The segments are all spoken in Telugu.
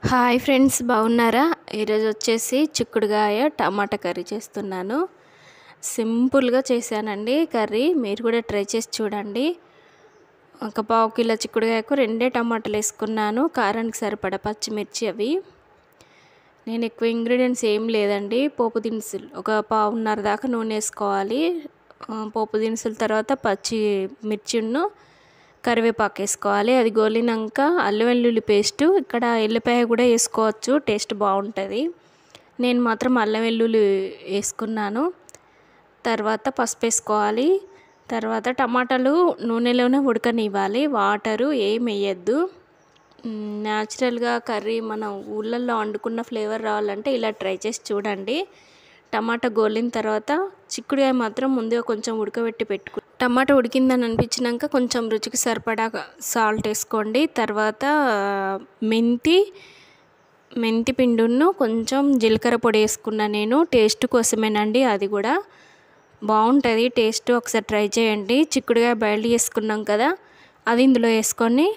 హాయ్ ఫ్రెండ్స్, బాగున్నారా? ఈరోజు వచ్చేసి చిక్కుడుగాయ టమాటా కర్రీ చేస్తున్నాను. సింపుల్గా చేశానండి కర్రీ. మీరు కూడా ట్రై చేసి చూడండి. ఒక పావు కిలో చిక్కుడుగాయకు 2 టమాటాలు వేసుకున్నాను. కారానికి సరిపడా పచ్చిమిర్చి అవి. నేను ఎక్కువ ఇంగ్రీడియంట్స్ ఏం లేదండి. పోపు దినుసులు ఒక పావున్నర దాకా నూనె వేసుకోవాలి. పోపు దినుసుల తర్వాత పచ్చిమిర్చిను కరివేపాకు వేసుకోవాలి. అది గోలినాక అల్లం వెల్లుల్లి పేస్టు, ఇక్కడ ఎల్లిపాయ కూడా వేసుకోవచ్చు, టేస్ట్ బాగుంటుంది. నేను మాత్రం అల్లం వెల్లుల్లి వేసుకున్నాను. తర్వాత పసుపు వేసుకోవాలి. తర్వాత టమాటాలు నూనెలోనే ఉడకనివ్వాలి, వాటరు ఏం వేయద్దు. న్యాచురల్గా కర్రీ మన ఊళ్ళల్లో వండుకున్న ఫ్లేవర్ రావాలంటే ఇలా ట్రై చేసి చూడండి. టమాటా గోలిన తర్వాత చిక్కుడుకాయ మాత్రం ముందుగా కొంచెం ఉడకబెట్టి పెట్టుకు టమాటా ఉడికిందని అనిపించినాక కొంచెం రుచికి సరిపడా సాల్ట్ వేసుకోండి. తర్వాత మెంతి పిండును కొంచెం జీలకర్ర పొడి వేసుకున్నా నేను, టేస్ట్ కోసమేనండి. అది కూడా బాగుంటుంది టేస్ట్, ఒకసారి ట్రై చేయండి. చిక్కుడుకాయ బాయిల్ చేసుకున్నాం కదా, అది ఇందులో వేసుకొని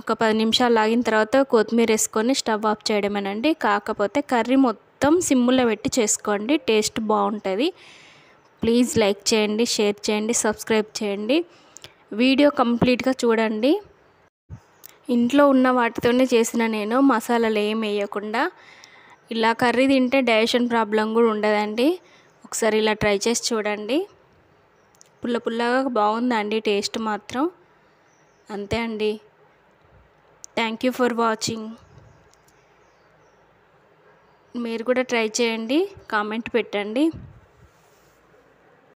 ఒక 10 నిమిషాలు ఆగిన తర్వాత కొత్తిమీర వేసుకొని స్టవ్ ఆఫ్ చేయడమేనండి. కాకపోతే కర్రీ మొత్తం సిమ్ములో పెట్టి చేసుకోండి, టేస్ట్ బాగుంటుంది. ప్లీజ్ లైక్ చేయండి, షేర్ చేయండి, సబ్స్క్రైబ్ చేయండి. వీడియో కంప్లీట్గా చూడండి. ఇంట్లో ఉన్న వాటితోనే చేసిన నేను, మసాలాలు ఏం వేయకుండా. ఇలా కర్రీ తింటే డైజెషన్ ప్రాబ్లం కూడా ఉండదండి. ఒకసారి ఇలా ట్రై చేసి చూడండి. పుల్ల పుల్లగా బాగుందండి టేస్ట్ మాత్రం. అంతే అండి. Thank you for watching. మీరు కూడా ట్రై చేయండి, కామెంట్ పెట్టండి.